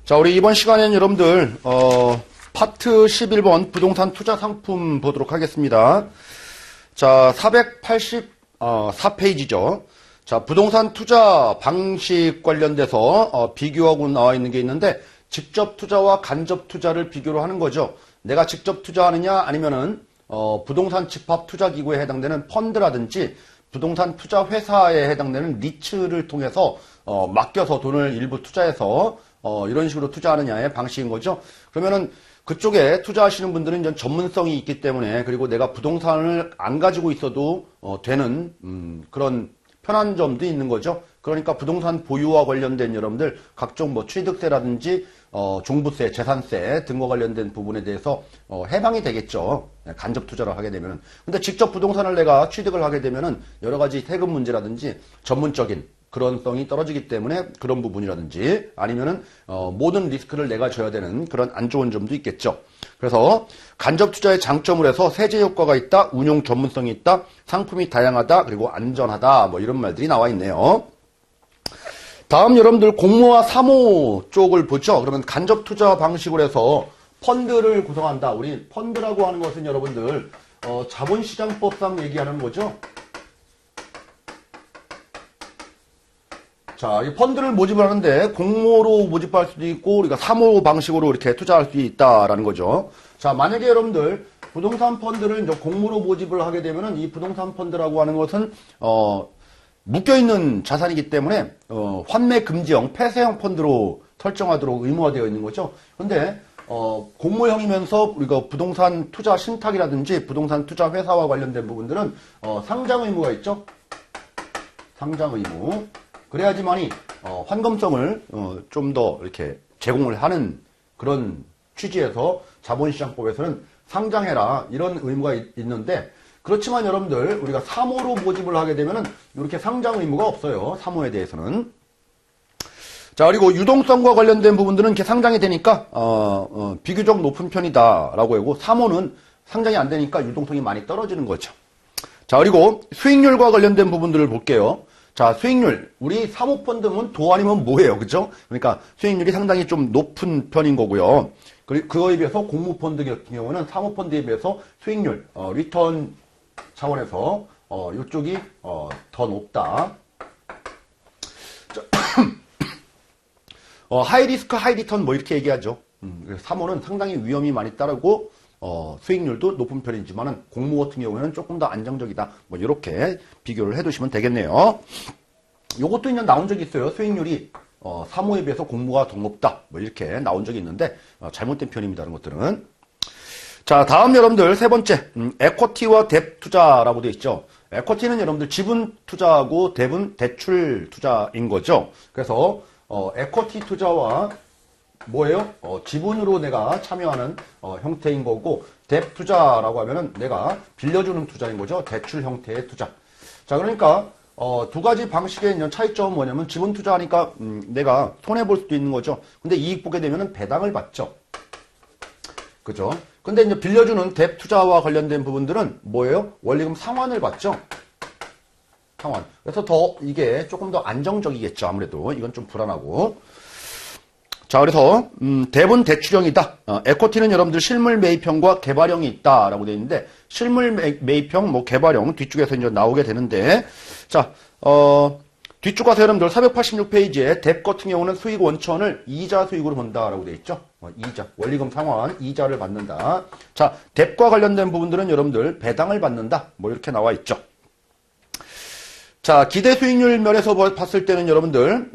자, 우리 이번 시간에는 여러분들, 파트 11번 부동산 투자 상품 보도록 하겠습니다. 자, 484페이지죠. 자, 부동산 투자 방식 관련돼서, 비교하고 나와 있는 게 있는데, 직접 투자와 간접 투자를 비교로 하는 거죠. 내가 직접 투자하느냐, 아니면은, 부동산 집합 투자 기구에 해당되는 펀드라든지, 부동산 투자 회사에 해당되는 리츠를 통해서, 맡겨서 돈을 일부 투자해서, 이런 식으로 투자하느냐의 방식인 거죠. 그러면은 그쪽에 투자하시는 분들은 이제 전문성이 있기 때문에, 그리고 내가 부동산을 안 가지고 있어도 되는 그런 편한 점도 있는 거죠. 그러니까 부동산 보유와 관련된 여러분들 각종 뭐 취득세라든지 종부세, 재산세 등과 관련된 부분에 대해서 해방이 되겠죠. 간접 투자를 하게 되면은. 근데 직접 부동산을 내가 취득을 하게 되면은 여러 가지 세금 문제라든지 전문적인 그런 성이 떨어지기 때문에 그런 부분이라든지 아니면은 모든 리스크를 내가 져야 되는 그런 안 좋은 점도 있겠죠. 그래서 간접 투자의 장점을 해서 세제 효과가 있다, 운용 전문성이 있다, 상품이 다양하다, 그리고 안전하다, 뭐 이런 말들이 나와 있네요. 다음 여러분들 공모와 사모 쪽을 보죠. 그러면 간접 투자 방식으로 해서 펀드를 구성한다. 우리 펀드라고 하는 것은 여러분들 자본시장법상 얘기하는 거죠. 자, 이 펀드를 모집을 하는데 공모로 모집할 수도 있고 우리가 사모 방식으로 이렇게 투자할 수 있다라는 거죠. 자, 만약에 여러분들 부동산 펀드를 이제 공모로 모집을 하게 되면은 이 부동산 펀드라고 하는 것은 묶여있는 자산이기 때문에 환매 금지형, 폐쇄형 펀드로 설정하도록 의무화되어 있는 거죠. 그런데 공모형이면서 우리가 부동산 투자 신탁이라든지 부동산 투자 회사와 관련된 부분들은 상장 의무가 있죠. 상장 의무. 그래야지만이 환검성을 좀 더 이렇게 제공을 하는 그런 취지에서 자본시장법에서는 상장해라 이런 의무가 있는데, 그렇지만 여러분들 우리가 사모로 모집을 하게 되면은 이렇게 상장 의무가 없어요. 사모에 대해서는. 자, 그리고 유동성과 관련된 부분들은 이렇게 상장이 되니까 비교적 높은 편이다라고 하고, 사모는 상장이 안 되니까 유동성이 많이 떨어지는 거죠. 자, 그리고 수익률과 관련된 부분들을 볼게요. 자, 수익률. 우리 사모펀드는 도 아니면 뭐예요? 그죠? 그러니까 수익률이 상당히 좀 높은 편인 거고요. 그거에 비해서 공모펀드 같은 경우는 사모펀드에 비해서 수익률, 리턴 차원에서, 이쪽이, 더 높다. 자, 하이 리스크, 하이 리턴 뭐 이렇게 얘기하죠. 사모는 상당히 위험이 많이 따르고, 수익률도 높은 편이지만은 공모 같은 경우에는 조금 더 안정적이다. 뭐 이렇게 비교를 해두시면 되겠네요. 요것도 이제 나온 적이 있어요. 수익률이 사모에 비해서 공모가 더 높다. 뭐 이렇게 나온 적이 있는데 잘못된 편입니다. 이런 것들은. 자, 다음 여러분들 세 번째 에쿼티와 뎁 투자라고 되어 있죠. 에쿼티는 여러분들 지분 투자하고 뎁은 대출 투자인 거죠. 그래서 에쿼티 투자와 뭐예요? 지분으로 내가 참여하는 형태인 거고, 뎁 투자라고 하면은 내가 빌려주는 투자인 거죠. 대출 형태의 투자. 자, 그러니까 두 가지 방식의 있는 차이점은 뭐냐면, 지분 투자하니까 내가 손해 볼 수도 있는 거죠. 근데 이익 보게 되면은 배당을 받죠. 그죠? 근데 이제 빌려주는 뎁 투자와 관련된 부분들은 뭐예요? 원리금 상환을 받죠. 상환. 그래서 더 이게 조금 더 안정적이겠죠. 아무래도 이건 좀 불안하고. 자, 그래서 뎁은 대출형이다. 에쿼티는 여러분들 실물 매입형과 개발형이 있다라고 되어 있는데, 실물 매입형, 뭐 개발형 뒤쪽에서 이제 나오게 되는데, 자, 뒤쪽 가서 여러분들 486페이지에 뎁 같은 경우는 수익 원천을 이자 수익으로 본다라고 되어 있죠. 이자, 원리금 상환, 이자를 받는다. 자, 뎁과 관련된 부분들은 여러분들 배당을 받는다. 뭐 이렇게 나와 있죠. 자, 기대 수익률 면에서 봤을 때는 여러분들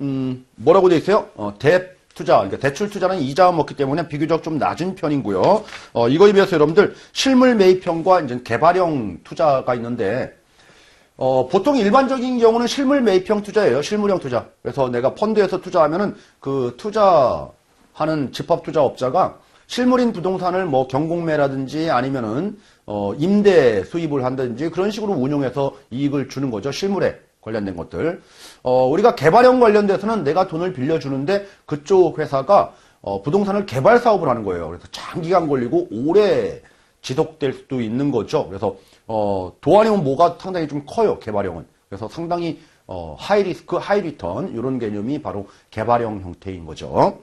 뭐라고 되어 있어요? 뎁 투자, 그러니까 대출 투자는 이자가 먹기 때문에 비교적 좀 낮은 편이고요. 이거에 비해서 여러분들 실물 매입형과 이제 개발형 투자가 있는데, 보통 일반적인 경우는 실물 매입형 투자예요. 실물형 투자. 그래서 내가 펀드에서 투자하면은 그 투자하는 집합 투자업자가 실물인 부동산을 뭐 경공매라든지 아니면은 임대 수입을 한다든지 그런 식으로 운용해서 이익을 주는 거죠. 실물에 관련된 것들. 우리가 개발형 관련돼서는 내가 돈을 빌려주는데 그쪽 회사가 부동산을 개발 사업을 하는 거예요. 그래서 장기간 걸리고 오래 지속될 수도 있는 거죠. 그래서 도 아니면 뭐가 상당히 좀 커요. 개발형은. 그래서 상당히 하이 리스크, 하이 리턴 이런 개념이 바로 개발형 형태인 거죠.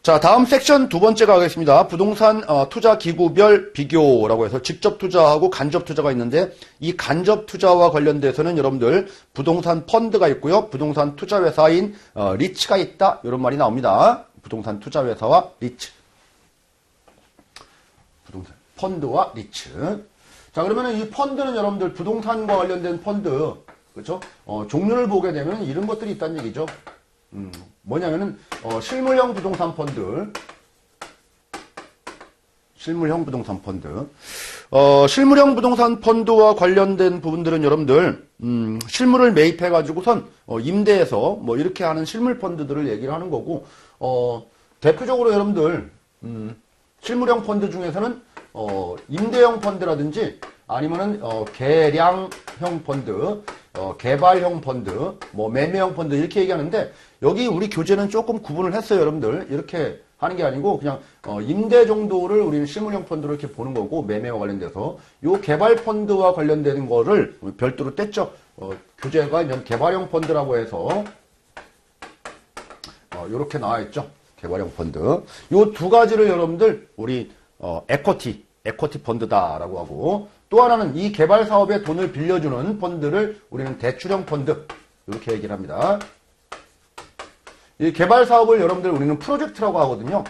자, 다음 섹션 두 번째 가겠습니다. 부동산 투자 기구별 비교라고 해서 직접 투자하고 간접 투자가 있는데 이 간접 투자와 관련돼서는 여러분들 부동산 펀드가 있고요. 부동산 투자 회사인 리츠가 있다. 이런 말이 나옵니다. 부동산 투자 회사와 리츠. 부동산 펀드와 리츠. 자, 그러면은 이 펀드는 여러분들 부동산과 관련된 펀드, 그렇죠? 종류를 보게 되면 이런 것들이 있다는 얘기죠. 뭐냐면은 실물형 부동산 펀드, 실물형 부동산 펀드, 실물형 부동산 펀드와 관련된 부분들은 여러분들 실물을 매입해 가지고선 임대해서 뭐 이렇게 하는 실물 펀드들을 얘기를 하는 거고, 대표적으로 여러분들 실물형 펀드 중에서는 임대형 펀드라든지 아니면은 개량형 펀드, 개발형 펀드, 뭐 매매형 펀드 이렇게 얘기하는데 여기 우리 교재는 조금 구분을 했어요, 여러분들. 이렇게 하는 게 아니고 그냥 임대 정도를 우리는 실물형 펀드로 이렇게 보는 거고, 매매와 관련돼서 요 개발 펀드와 관련되는 거를 별도로 뗐죠. 교재가 이제 개발형 펀드라고 해서 요렇게 나와 있죠. 개발형 펀드. 요 두 가지를 여러분들 우리 에쿼티 펀드다라고 하고, 또 하나는 이 개발 사업에 돈을 빌려주는 펀드를 우리는 대출형 펀드 이렇게 얘기를 합니다. 이 개발 사업을 여러분들 우리는 프로젝트라고 하거든요.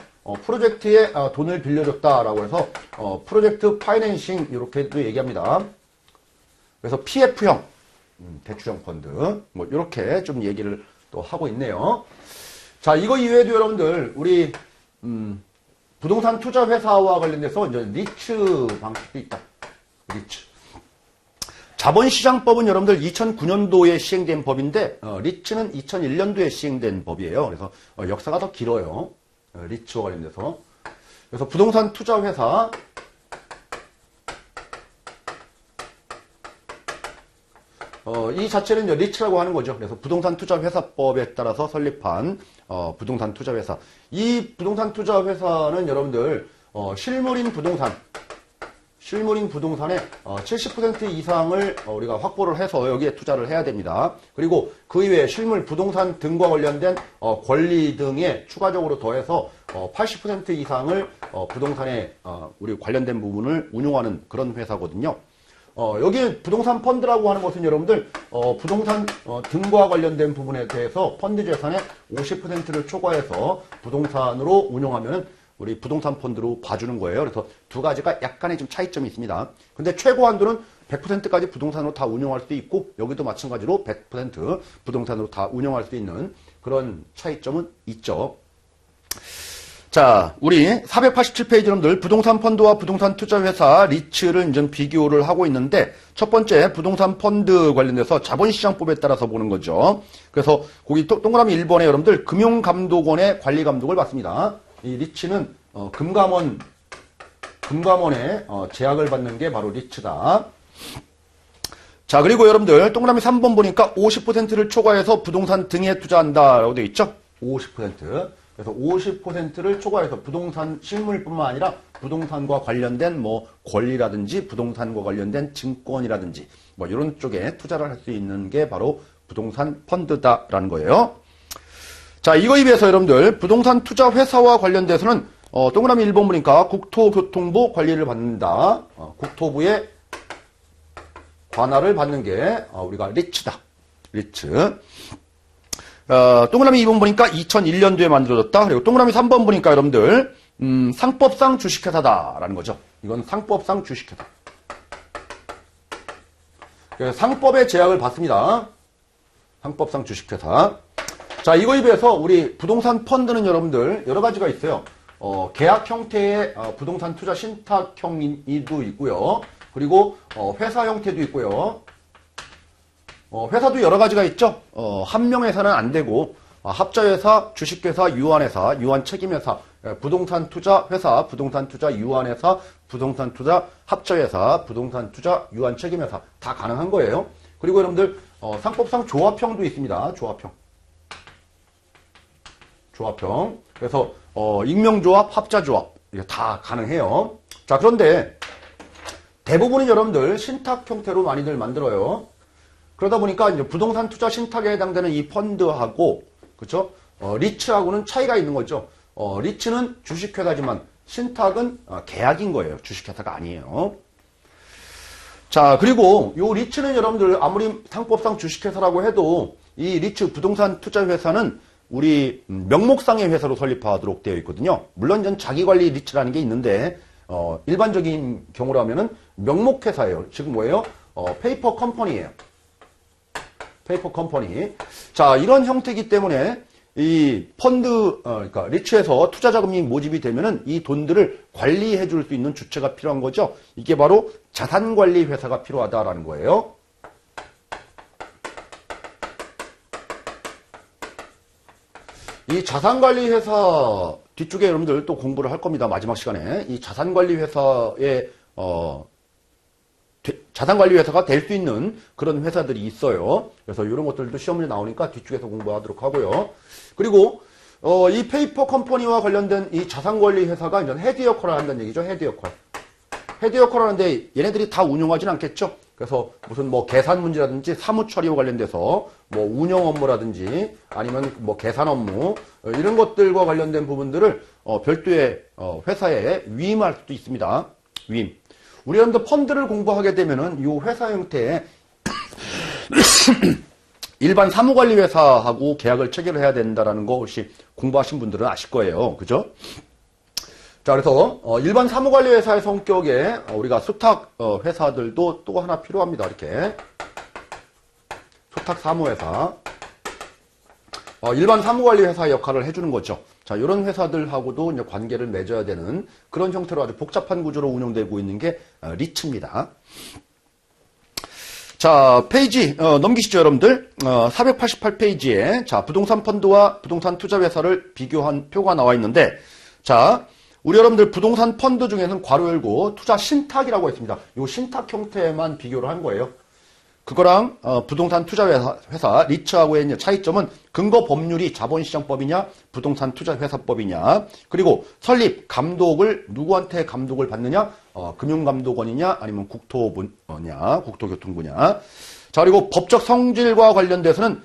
프로젝트에 돈을 빌려줬다라고 해서 프로젝트 파이낸싱 이렇게도 얘기합니다. 그래서 PF형 대출형 펀드 뭐 이렇게 좀 얘기를 또 하고 있네요. 자, 이거 이외에도 여러분들 우리 부동산 투자 회사와 관련돼서 이제 리츠 방식도 있다. 리츠. 자본시장법은 여러분들 2009년도에 시행된 법인데 리츠는 2001년도에 시행된 법이에요. 그래서 역사가 더 길어요. 리츠와 관련돼서. 그래서 부동산 투자 회사, 이 자체는 이제 리츠라고 하는 거죠. 그래서 부동산 투자 회사법에 따라서 설립한 부동산 투자 회사. 이 부동산 투자 회사는 여러분들 실물인 부동산의 70% 이상을 우리가 확보를 해서 여기에 투자를 해야 됩니다. 그리고 그 이외에 실물 부동산 등과 관련된 권리 등에 추가적으로 더해서 80% 이상을 부동산에 우리 관련된 부분을 운용하는 그런 회사거든요. 여기 부동산 펀드라고 하는 것은 여러분들 부동산 등과 관련된 부분에 대해서 펀드 재산의 50%를 초과해서 부동산으로 운용하면 우리 부동산 펀드로 봐주는 거예요. 그래서 두 가지가 약간의 좀 차이점이 있습니다. 근데 최고 한도는 100%까지 부동산으로 다 운용할 수 있고, 여기도 마찬가지로 100% 부동산으로 다 운용할 수 있는 그런 차이점은 있죠. 자, 우리 487페이지 여러분들 부동산 펀드와 부동산 투자 회사 리츠를 이제 비교를 하고 있는데, 첫 번째 부동산 펀드 관련돼서 자본시장법에 따라서 보는 거죠. 그래서 거기 동그라미 1번에 여러분들 금융감독원의 관리 감독을 받습니다. 이 리츠는 금감원의 제약을 받는 게 바로 리츠다. 자, 그리고 여러분들 동그라미 3번 보니까 50%를 초과해서 부동산 등에 투자한다라고 되어 있죠. 50%. 그래서 50%를 초과해서 부동산 실물뿐만 아니라 부동산과 관련된 뭐 권리라든지 부동산과 관련된 증권이라든지 뭐 이런 쪽에 투자를 할 수 있는 게 바로 부동산 펀드다라는 거예요. 자, 이거에 비해서 여러분들 부동산 투자 회사와 관련돼서는 동그라미 1번 보니까 국토교통부 관리를 받는다. 국토부의 관할을 받는 게 우리가 리츠다. 리츠. 동그라미 2번 보니까 2001년도에 만들어졌다. 그리고 동그라미 3번 보니까 여러분들 상법상 주식회사다라는 거죠. 이건 상법상 주식회사. 상법의 제약을 받습니다. 상법상 주식회사. 자, 이거에 비해서 우리 부동산 펀드는 여러분들 여러 가지가 있어요. 계약 형태의 부동산 투자 신탁형도 있고요. 그리고 회사 형태도 있고요. 회사도 여러 가지가 있죠. 한 명회사는 안 되고 합자회사, 주식회사, 유한회사, 유한책임회사, 부동산 투자 회사, 부동산 투자 유한회사, 부동산 투자 합자회사, 부동산 투자 유한책임회사 다 가능한 거예요. 그리고 여러분들 상법상 조합형도 있습니다. 조합형. 그래서 익명조합, 합자조합 이게 다 가능해요. 자, 그런데 대부분은 여러분들 신탁 형태로 많이들 만들어요. 그러다 보니까 이제 부동산 투자 신탁에 해당되는 이 펀드하고, 그렇죠? 리츠하고는 차이가 있는 거죠. 리츠는 주식회사지만 신탁은 계약인 거예요. 주식회사가 아니에요. 자, 그리고 요 리츠는 여러분들 아무리 상법상 주식회사라고 해도 이 리츠 부동산 투자회사는 우리 명목상의 회사로 설립하도록 되어 있거든요. 물론 전 자기관리 리츠라는 게 있는데 일반적인 경우라면은 명목회사예요. 지금 뭐예요? 페이퍼 컴퍼니예요. 페이퍼 컴퍼니. 자, 이런 형태이기 때문에 이 펀드, 그러니까 리츠에서 투자 자금이 모집이 되면은 이 돈들을 관리해 줄 수 있는 주체가 필요한 거죠. 이게 바로 자산관리 회사가 필요하다라는 거예요. 이 자산관리 회사 뒤쪽에 여러분들 또 공부를 할 겁니다. 마지막 시간에. 이 자산관리 회사의, 자산관리 회사가 될 수 있는 그런 회사들이 있어요. 그래서 이런 것들도 시험에 나오니까 뒤쪽에서 공부하도록 하고요. 그리고 이 페이퍼 컴퍼니와 관련된 이 자산관리 회사가 이제 헤드 역할을 한다는 얘기죠. 헤드 역할. 헤드 역할을 하는데 얘네들이 다 운영하진 않겠죠. 그래서 무슨 뭐 계산 문제라든지 사무 처리와 관련돼서 뭐 운영 업무라든지 아니면 뭐 계산 업무 이런 것들과 관련된 부분들을 별도의 회사에 위임할 수도 있습니다. 위임. 우리 여러분들 펀드를 공부하게 되면은 이 회사 형태의 일반 사무관리회사하고 계약을 체결해야 된다라는 거 혹시 공부하신 분들은 아실 거예요. 그죠? 자, 그래서 일반 사무관리회사의 성격에 우리가 수탁 회사들도 또 하나 필요합니다. 이렇게 수탁 사무회사, 일반 사무관리회사의 역할을 해주는 거죠. 자, 이런 회사들하고도 이제 관계를 맺어야 되는 그런 형태로 아주 복잡한 구조로 운영되고 있는 게 리츠입니다. 자, 페이지 넘기시죠, 여러분들. 488페이지에 자, 부동산 펀드와 부동산 투자 회사를 비교한 표가 나와 있는데, 자, 우리 여러분들 부동산 펀드 중에는 괄호 열고 투자 신탁이라고 있습니다. 이 신탁 형태만 비교를 한 거예요. 그거랑 부동산 투자 회사 리츠하고의 이제 차이점은 근거 법률이 자본시장법이냐 부동산 투자 회사법이냐, 그리고 설립 감독을 누구한테 감독을 받느냐, 금융감독원이냐 아니면 국토부냐 국토교통부냐. 자, 그리고 법적 성질과 관련돼서는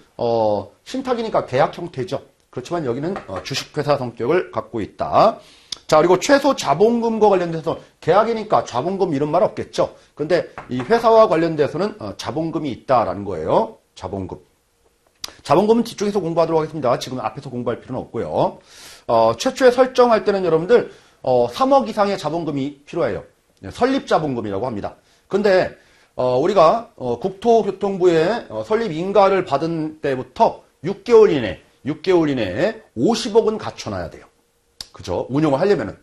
신탁이니까 계약 형태죠. 그렇지만 여기는 주식회사 성격을 갖고 있다. 자, 그리고 최소 자본금과 관련돼서 계약이니까 자본금 이런 말 없겠죠. 근데 이 회사와 관련돼서는 자본금이 있다라는 거예요. 자본금. 자본금은 뒤쪽에서 공부하도록 하겠습니다. 지금 앞에서 공부할 필요는 없고요. 최초에 설정할 때는 여러분들 3억 이상의 자본금이 필요해요. 설립 자본금이라고 합니다. 근데 우리가 국토교통부에 설립 인가를 받은 때부터 6개월 이내에 50억은 갖춰놔야 돼요. 그죠? 운영을 하려면은.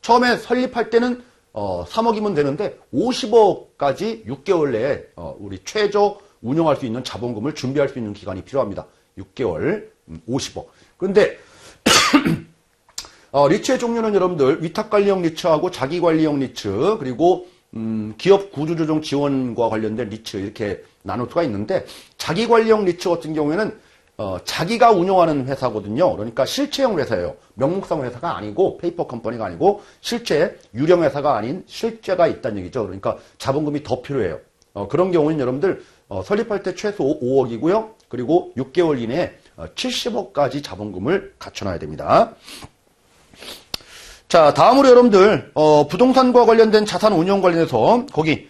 처음에 설립할 때는 3억이면 되는데 50억까지 6개월 내에 우리 최저 운영할 수 있는 자본금을 준비할 수 있는 기간이 필요합니다. 6개월, 50억. 그런데 리츠의 종류는 여러분들 위탁관리형 리츠하고 자기관리형 리츠, 그리고 기업 구조조정 지원과 관련된 리츠 이렇게 나눌 수가 있는데, 자기관리형 리츠 같은 경우에는 자기가 운영하는 회사거든요. 그러니까 실체형 회사예요. 명목상 회사가 아니고 페이퍼 컴퍼니가 아니고 실제 유령 회사가 아닌 실제가 있다는 얘기죠. 그러니까 자본금이 더 필요해요. 그런 경우는 여러분들 설립할 때 최소 5억이고요. 그리고 6개월 이내에 70억까지 자본금을 갖춰놔야 됩니다. 자, 다음으로 여러분들 부동산과 관련된 자산 운용 관련해서 거기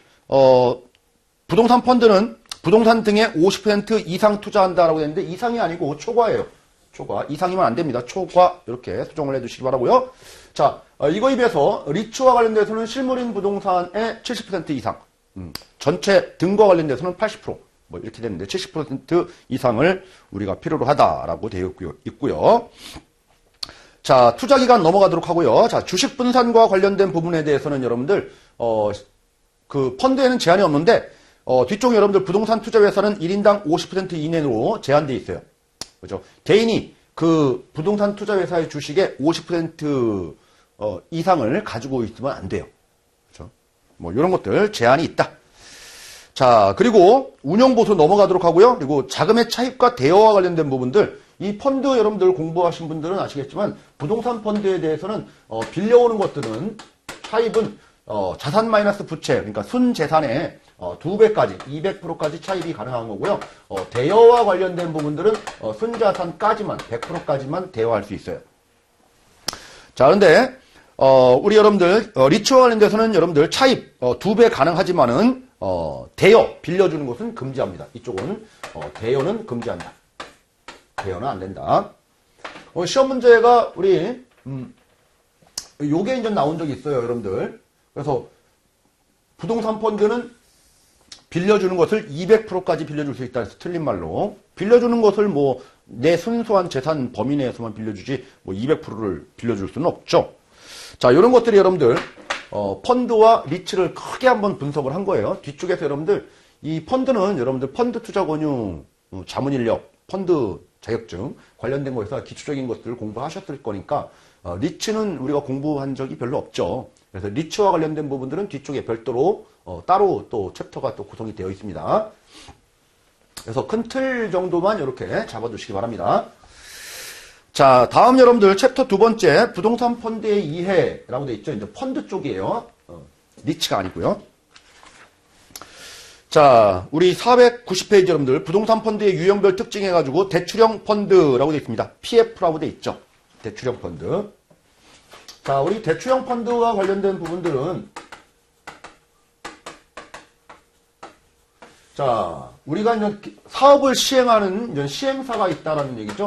부동산 펀드는 부동산 등에 50% 이상 투자한다라고 했는데 이상이 아니고 초과예요. 초과. 이상이면 안 됩니다. 초과 이렇게 수정을 해두시기 바라고요. 자, 이거에 비해서 리츠와 관련돼서는 실물인 부동산의 70% 이상, 전체 등과 관련돼서는 80%, 뭐 이렇게 되는데 70% 이상을 우리가 필요로 하다라고 되어 있고요. 자, 투자 기간 넘어가도록 하고요. 자, 주식 분산과 관련된 부분에 대해서는 여러분들 그 펀드에는 제한이 없는데 뒤쪽 여러분들 부동산 투자 회사는 1인당 50% 이내로 제한되어 있어요. 그죠? 개인이 그 부동산 투자 회사의 주식의 50% 이상을 가지고 있으면 안 돼요. 그죠? 뭐 이런 것들 제한이 있다. 자, 그리고 운용 보수 넘어가도록 하고요. 그리고 자금의 차입과 대여와 관련된 부분들, 이 펀드 여러분들 공부하신 분들은 아시겠지만 부동산 펀드에 대해서는 빌려오는 것들은 차입은 자산 마이너스 부채, 그러니까 순재산의 2배까지, 200%까지 차입이 가능한 거고요. 대여와 관련된 부분들은 순자산까지만, 100%까지만 대여할 수 있어요. 자, 그런데 우리 여러분들 리츠와 관련돼서는 여러분들 차입 2배 가능하지만은 대여 빌려주는 것은 금지합니다. 이쪽은 대여는 금지한다. 대여는 안 된다. 시험 문제가 우리 요게 이제 나온 적이 있어요, 여러분들. 그래서 부동산 펀드는 빌려주는 것을 200%까지 빌려줄 수 있다 해서 틀린 말로 빌려주는 것을 뭐 내 순수한 재산 범위 내에서만 빌려주지 뭐 200%를 빌려줄 수는 없죠. 자, 이런 것들이 여러분들 펀드와 리츠를 크게 한번 분석을 한 거예요. 뒤쪽에서 여러분들 이 펀드는 여러분들 펀드 투자 권유, 자문 인력, 펀드 자격증 관련된 거에서 기초적인 것들을 공부하셨을 거니까 리츠는 우리가 공부한 적이 별로 없죠. 그래서 리츠와 관련된 부분들은 뒤쪽에 별도로 따로 또 챕터가 또 구성이 되어 있습니다. 그래서 큰 틀 정도만 이렇게 잡아두시기 바랍니다. 자, 다음 여러분들 챕터 두 번째 부동산 펀드의 이해라고 되어 있죠. 이제 펀드 쪽이에요. 리츠가 아니고요. 자, 우리 490페이지 여러분들 부동산 펀드의 유형별 특징 해가지고 대출형 펀드라고 되어 있습니다. PF라고 되어 있죠. 대출형 펀드. 자, 우리 대출형 펀드와 관련된 부분들은 자, 우리가 이제 사업을 시행하는 이제 시행사가 있다라는 얘기죠.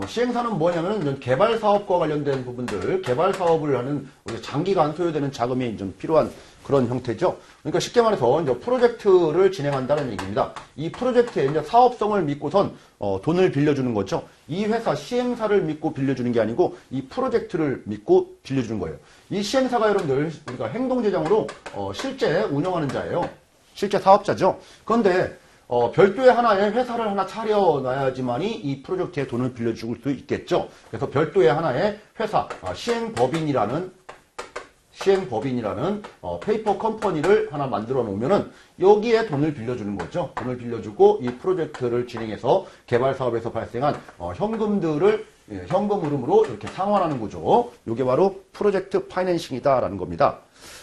시행사는 뭐냐면은 개발 사업과 관련된 부분들, 개발 사업을 하는 장기간 소요되는 자금이 좀 필요한 그런 형태죠. 그러니까 쉽게 말해서 이제 프로젝트를 진행한다는 얘기입니다. 이 프로젝트의 이제 사업성을 믿고선 돈을 빌려주는 거죠. 이 회사 시행사를 믿고 빌려주는 게 아니고 이 프로젝트를 믿고 빌려주는 거예요. 이 시행사가 여러분들 우리가 행동재정으로 실제 운영하는 자예요. 실제 사업자죠. 그런데 별도의 하나의 회사를 하나 차려놔야지만이 이 프로젝트에 돈을 빌려줄 수 있겠죠. 그래서 별도의 하나의 회사, 시행법인이라는 페이퍼 컴퍼니를 하나 만들어 놓으면은 여기에 돈을 빌려주는 거죠. 돈을 빌려주고 이 프로젝트를 진행해서 개발 사업에서 발생한 현금들을 현금 흐름으로 이렇게 상환하는 구조. 이게 바로 프로젝트 파이낸싱이다라는 겁니다.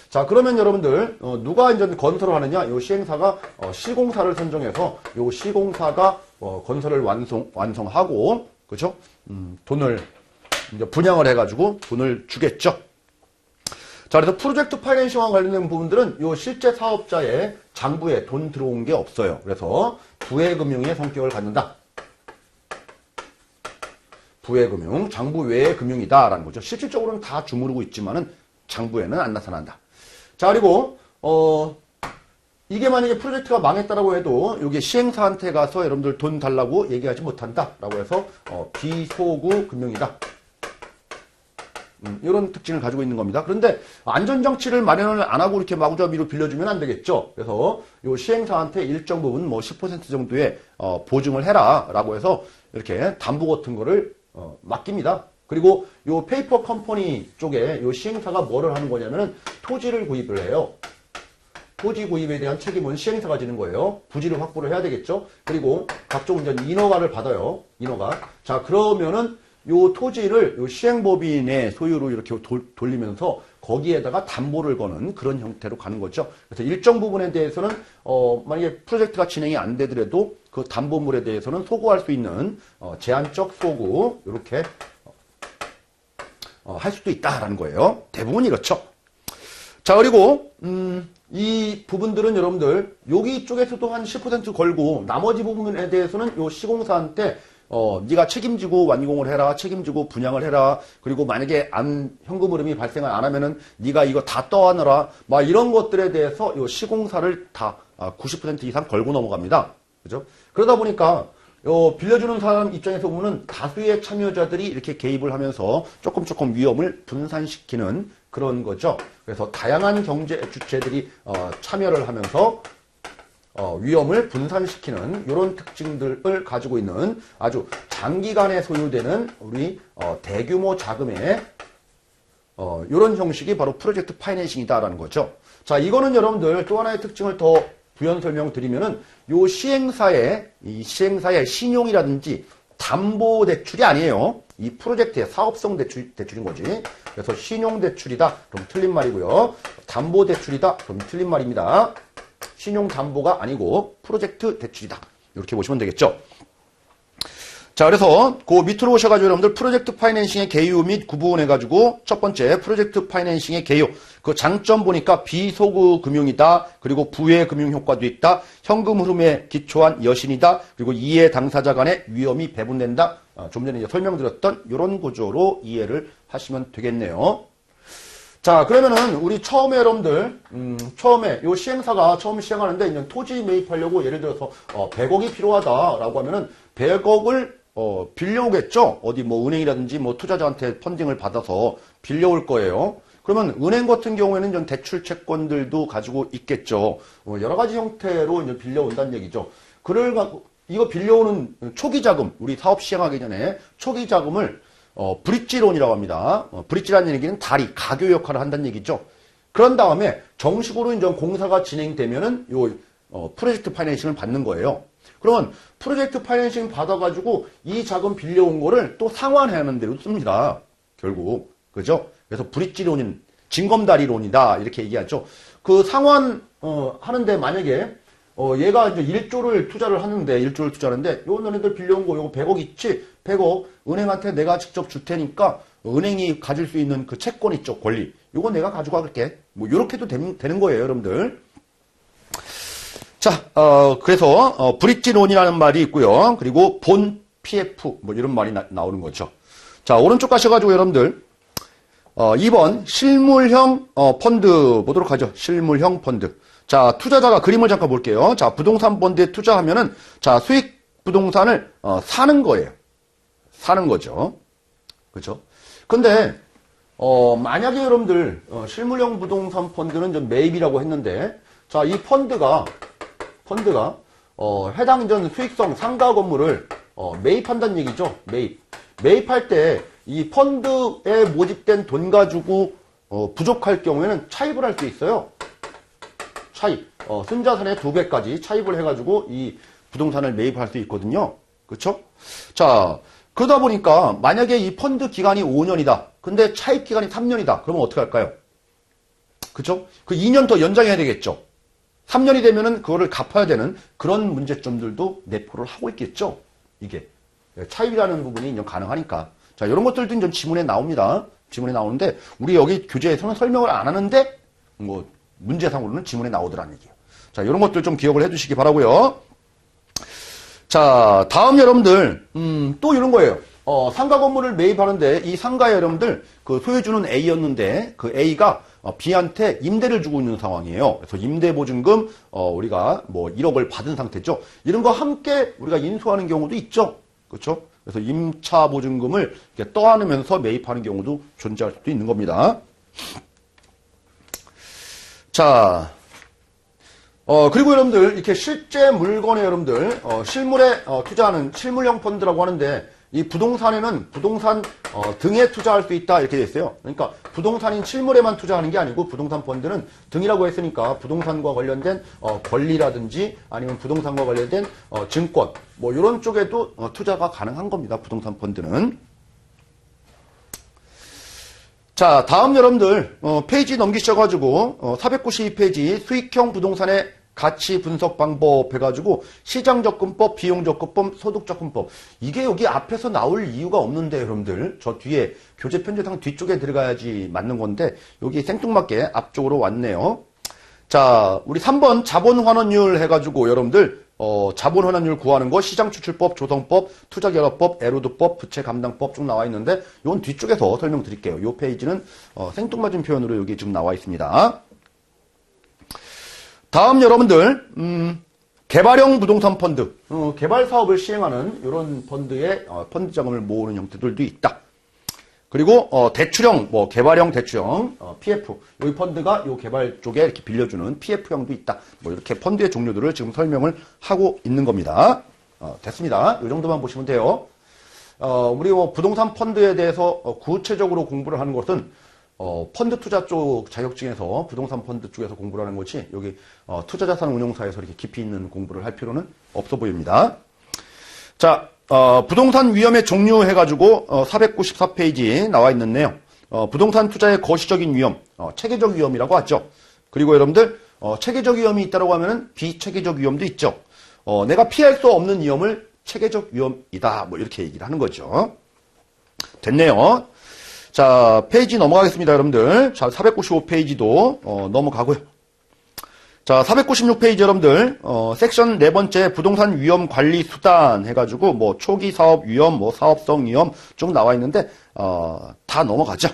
자, 그러면 여러분들 누가 이제 건설을 하느냐? 이 시행사가 시공사를 선정해서 이 시공사가 건설을 완성하고 그렇죠? 돈을 이제 분양을 해가지고 돈을 주겠죠. 자, 그래서 프로젝트 파이낸싱과 관련된 부분들은 이 실제 사업자의 장부에 돈 들어온 게 없어요. 그래서 부해금융의 성격을 갖는다. 부해금융, 장부 외의 금융이다라는 거죠. 실질적으로는 다 주무르고 있지만은 장부에는 안 나타난다. 자, 그리고 이게 만약에 프로젝트가 망했다라고 해도 이게 시행사한테 가서 여러분들 돈 달라고 얘기하지 못한다라고 해서 비소구 금융이다. 이런 특징을 가지고 있는 겁니다. 그런데 안전장치를 마련을 안 하고 이렇게 마구잡이로 빌려주면 안 되겠죠. 그래서 이 시행사한테 일정 부분 뭐 10% 정도의 보증을 해라라고 해서 이렇게 담보 같은 거를 맡깁니다. 그리고 요 페이퍼 컴퍼니 쪽에 요 시행사가 뭐를 하는 거냐면은 토지를 구입을 해요. 토지 구입에 대한 책임은 시행사가 지는 거예요. 부지를 확보를 해야 되겠죠. 그리고 각종 이제 인허가를 받아요. 인허가. 자, 그러면은 요 토지를 요 시행법인의 소유로 이렇게 돌리면서 거기에다가 담보를 거는 그런 형태로 가는 거죠. 그래서 일정 부분에 대해서는 만약에 프로젝트가 진행이 안 되더라도 그 담보물에 대해서는 소구할 수 있는 제한적 소구 이렇게 할 수도 있다라는 거예요. 대부분 이렇죠. 자, 그리고 이 부분들은 여러분들 여기 쪽에서도 한 10% 걸고 나머지 부분에 대해서는 요 시공사한테 네가 책임지고 완공을 해라, 책임지고 분양을 해라. 그리고 만약에 현금 흐름이 발생을 안 하면은 네가 이거 다 떠안으라. 막 이런 것들에 대해서 요 시공사를 다 90% 이상 걸고 넘어갑니다. 그죠? 그러다 보니까 빌려주는 사람 입장에서 보면은 다수의 참여자들이 이렇게 개입을 하면서 조금 위험을 분산시키는 그런 거죠. 그래서 다양한 경제 주체들이 참여를 하면서 위험을 분산시키는 이런 특징들을 가지고 있는 아주 장기간에 소요되는 우리 대규모 자금의 이런 형식이 바로 프로젝트 파이낸싱이다라는 거죠. 자, 이거는 여러분들 또 하나의 특징을 더 부연 설명드리면은 이 시행사의 신용이라든지 담보 대출이 아니에요. 이 프로젝트의 사업성 대출인 거지. 그래서 신용 대출이다. 그럼 틀린 말이고요. 담보 대출이다. 그럼 틀린 말입니다. 신용 담보가 아니고 프로젝트 대출이다. 이렇게 보시면 되겠죠. 자, 그래서 그 밑으로 오셔가지고 여러분들 프로젝트 파이낸싱의 개요 및 구분해가지고 첫 번째 프로젝트 파이낸싱의 개요. 그 장점 보니까 비소그 금융이다. 그리고 부의 금융 효과도 있다. 현금 흐름에 기초한 여신이다. 그리고 이해 당사자 간의 위험이 배분된다. 좀 전에 이제 설명드렸던 이런 구조로 이해를 하시면 되겠네요. 자, 그러면은 우리 처음에 여러분들 처음에 요 시행사가 처음 시행하는데 이제 토지 매입하려고 예를 들어서 100억이 필요하다라고 하면은 100억을 빌려오겠죠. 어디 뭐 은행이라든지 뭐 투자자한테 펀딩을 받아서 빌려올 거예요. 그러면 은행 같은 경우에는 좀 대출 채권들도 가지고 있겠죠. 여러 가지 형태로 이제 빌려온다는 얘기죠. 그를 갖고 이거 빌려오는 초기 자금, 우리 사업 시행하기 전에 초기 자금을 브릿지론이라고 합니다. 브릿지라는 얘기는 다리, 가교 역할을 한다는 얘기죠. 그런 다음에 정식으로 이제 공사가 진행되면은 요 프로젝트 파이낸싱을 받는 거예요. 그러면 프로젝트 파이낸싱 받아가지고 이 자금 빌려온 거를 또 상환하는 데로 씁니다. 결국. 그죠? 그래서 브릿지론인, 징검다리론이다. 이렇게 얘기하죠. 그 상환, 하는데 만약에, 얘가 이제 1조를 투자를 하는데, 1조를 투자하는데, 요 너네들 빌려온 거 요거 100억 있지? 100억 은행한테 내가 직접 줄 테니까 은행이 가질 수 있는 그 채권 있죠? 권리. 요거 내가 가지고 갈게. 뭐, 요렇게도 되는 거예요, 여러분들. 자, 그래서, 브릿지론이라는 말이 있고요. 그리고 본 PF, 뭐 이런 말이 나오는 거죠. 자, 오른쪽 가셔가지고 여러분들, 2번, 실물형, 펀드 보도록 하죠. 실물형 펀드. 자, 투자자가 그림을 잠깐 볼게요. 자, 부동산 펀드에 투자하면은, 자, 수익 부동산을, 사는 거예요. 사는 거죠. 그렇죠? 근데, 만약에 여러분들, 실물형 부동산 펀드는 좀 매입이라고 했는데, 자, 이 펀드가, 해당 전 수익성 상가 건물을, 매입한다는 얘기죠. 매입할 때, 이 펀드에 모집된 돈 가지고, 부족할 경우에는 차입을 할 수 있어요. 차입. 순자산의 2배까지 차입을 해가지고 이 부동산을 매입할 수 있거든요. 그쵸? 자, 그러다 보니까 만약에 이 펀드 기간이 5년이다. 근데 차입 기간이 3년이다. 그러면 어떻게 할까요? 그쵸? 그 2년 더 연장해야 되겠죠. 3년이 되면은 그거를 갚아야 되는 그런 문제점들도 내포를 하고 있겠죠. 이게. 차입이라는 부분이 이제 가능하니까. 자, 이런 것들도 이제 지문에 나옵니다. 지문에 나오는데, 우리 여기 교재에서는 설명을 안 하는데, 뭐, 문제상으로는 지문에 나오더라는 얘기예요. 자, 이런 것들 좀 기억을 해 두시기 바라고요. 자, 다음 여러분들, 또 이런 거예요. 상가 건물을 매입하는데, 이 상가에 여러분들, 그 소유주는 A였는데, 그 A가 B한테 임대를 주고 있는 상황이에요. 그래서 임대보증금, 우리가 뭐 1억을 받은 상태죠. 이런 거 함께 우리가 인수하는 경우도 있죠. 그렇죠? 그래서 임차 보증금을 이렇게 떠안으면서 매입하는 경우도 존재할 수도 있는 겁니다. 자, 그리고 여러분들, 이렇게 실제 물건에 여러분들, 실물에 투자하는 실물형 펀드라고 하는데, 이 부동산에는 부동산 등에 투자할 수 있다 이렇게 돼 있어요. 그러니까 부동산인 실물에만 투자하는 게 아니고 부동산 펀드는 등이라고 했으니까 부동산과 관련된 권리라든지 아니면 부동산과 관련된 증권 뭐 이런 쪽에도 투자가 가능한 겁니다. 부동산 펀드는. 자, 다음 여러분들 페이지 넘기셔가지고 492페이지 수익형 부동산의 가치 분석 방법 해가지고 시장접근법, 비용접근법, 소득접근법. 이게 여기 앞에서 나올 이유가 없는데 여러분들 저 뒤에 교재 편집상 뒤쪽에 들어가야지 맞는 건데 여기 생뚱맞게 앞쪽으로 왔네요. 자, 우리 3번 자본환원율 해가지고 여러분들 자본환원율 구하는 거 시장추출법, 조성법, 투자결합법, 에로드법, 부채감당법 쭉 나와 있는데 이건 뒤쪽에서 설명드릴게요. 이 페이지는 생뚱맞은 표현으로 여기 지금 나와 있습니다. 다음 여러분들 개발형 부동산 펀드, 개발 사업을 시행하는 이런 펀드의 펀드 자금을 모으는 형태들도 있다. 그리고 대출형, 뭐 개발형 대출형, PF, 이 펀드가 이 개발 쪽에 이렇게 빌려주는 PF형도 있다. 뭐 이렇게 펀드의 종류들을 지금 설명을 하고 있는 겁니다. 됐습니다. 이 정도만 보시면 돼요. 우리 뭐 부동산 펀드에 대해서 구체적으로 공부를 하는 것은 펀드 투자 쪽 자격증에서 부동산 펀드 쪽에서 공부를 하는 것이 여기 투자자산 운용사에서 이렇게 깊이 있는 공부를 할 필요는 없어 보입니다. 자, 부동산 위험의 종류 해가지고 494페이지 나와 있는데요. 부동산 투자의 거시적인 위험, 체계적 위험이라고 하죠. 그리고 여러분들 체계적 위험이 있다고 하면은 비체계적 위험도 있죠. 내가 피할 수 없는 위험을 체계적 위험이다. 뭐 이렇게 얘기를 하는 거죠. 됐네요. 자, 페이지 넘어가겠습니다, 여러분들. 자, 495페이지도 넘어가고요. 자, 496페이지 여러분들, 섹션 네 번째 부동산 위험 관리 수단 해가지고, 뭐, 초기 사업 위험, 뭐, 사업성 위험 쭉 나와 있는데, 다 넘어가죠.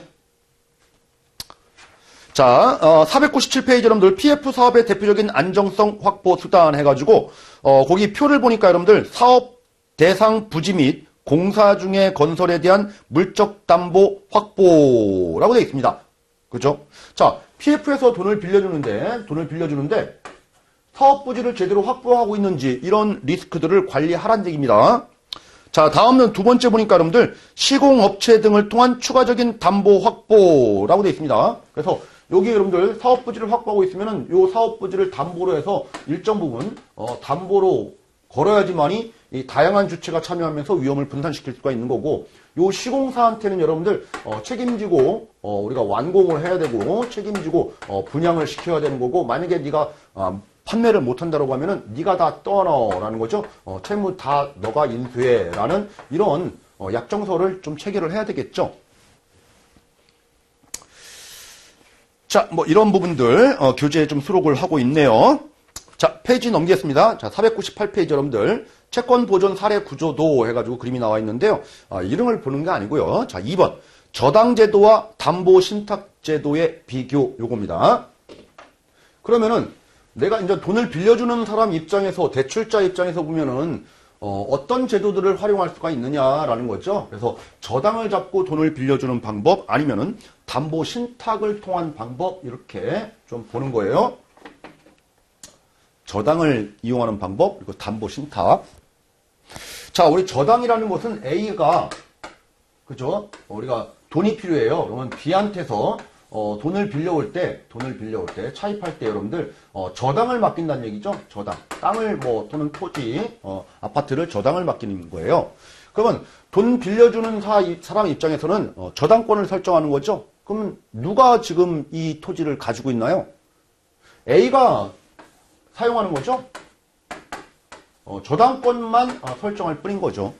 자, 497페이지 여러분들, PF 사업의 대표적인 안정성 확보 수단 해가지고, 거기 표를 보니까 여러분들, 사업 대상 부지 및 공사 중의 건설에 대한 물적 담보 확보라고 되어 있습니다. 그죠? 자, PF에서 돈을 빌려주는데 사업 부지를 제대로 확보하고 있는지 이런 리스크들을 관리하라는 얘기입니다. 자, 다음은 두 번째 보니까 여러분들 시공업체 등을 통한 추가적인 담보 확보라고 되어 있습니다. 그래서 여기 여러분들 사업 부지를 확보하고 있으면은 요 사업 부지를 담보로 해서 일정 부분 담보로 걸어야지만이 이 다양한 주체가 참여하면서 위험을 분산시킬 수가 있는 거고, 요 시공사한테는 여러분들 책임지고 우리가 완공을 해야 되고 책임지고 분양을 시켜야 되는 거고, 만약에 네가 판매를 못한다고 하면은 네가 다 떠나라는 거죠. 채무 다 너가 인수해라는 이런 약정서를 좀 체결을 해야 되겠죠. 자, 뭐 이런 부분들 교재에 좀 수록을 하고 있네요. 자, 페이지 넘기겠습니다. 자, 498페이지 여러분들 채권 보존 사례 구조도 해가지고 그림이 나와 있는데요. 이름을 보는 게 아니고요. 자, 2번 저당제도와 담보신탁제도의 비교 요겁니다. 그러면은 내가 이제 돈을 빌려주는 사람 입장에서, 대출자 입장에서 보면은 어떤 제도들을 활용할 수가 있느냐라는 거죠. 그래서 저당을 잡고 돈을 빌려주는 방법, 아니면은 담보신탁을 통한 방법, 이렇게 좀 보는 거예요. 저당을 이용하는 방법, 그리고 담보신탁. 자, 우리 저당이라는 것은 A가, 그죠? 우리가 돈이 필요해요. 그러면 B한테서 돈을 빌려올 때, 차입할 때 여러분들, 저당을 맡긴다는 얘기죠? 저당. 땅을 또는 토지, 아파트를 저당을 맡기는 거예요. 그러면 돈 빌려주는 사람 입장에서는 저당권을 설정하는 거죠? 그러면 누가 지금 이 토지를 가지고 있나요? A가 사용하는 거죠? 저당권만 설정할 뿐인 거죠.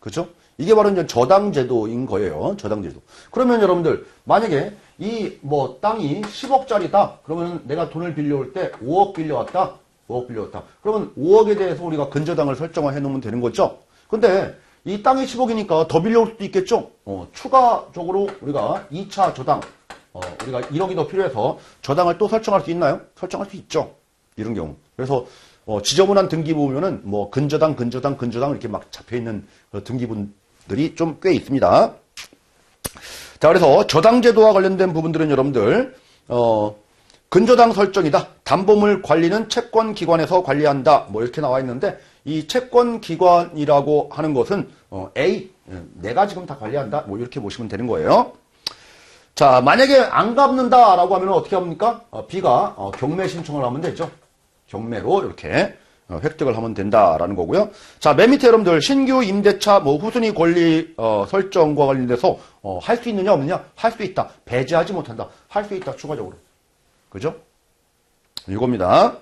그죠? 이게 바로 이제 저당제도인 거예요. 저당제도. 그러면 여러분들, 만약에 이 땅이 10억짜리다. 그러면 내가 돈을 빌려올 때 5억 빌려왔다. 그러면 5억에 대해서 우리가 근저당을 설정해 놓으면 되는 거죠. 근데 이 땅이 10억이니까 더 빌려올 수도 있겠죠. 추가적으로 우리가 2차 저당, 우리가 1억이 더 필요해서 저당을 또 설정할 수 있나요? 설정할 수 있죠. 이런 경우. 그래서 지저분한 등기부 보면은 근저당 이렇게 막 잡혀 있는 등기부들이 좀 꽤 있습니다. 자, 그래서 저당제도와 관련된 부분들은 여러분들 근저당 설정이다. 담보물 관리는 채권기관에서 관리한다. 이렇게 나와 있는데, 이 채권기관이라고 하는 것은 A, 내가 지금 다 관리한다. 이렇게 보시면 되는 거예요. 자, 만약에 안 갚는다라고 하면 어떻게 합니까? B가 경매 신청을 하면 되죠. 경매로 이렇게 획득을 하면 된다라는 거고요. 자, 맨 밑에 여러분들 신규 임대차 후순위 권리 설정과 관련돼서 할 수 있느냐 없느냐? 할 수 있다. 배제하지 못한다. 할 수 있다. 추가적으로. 그죠? 이겁니다.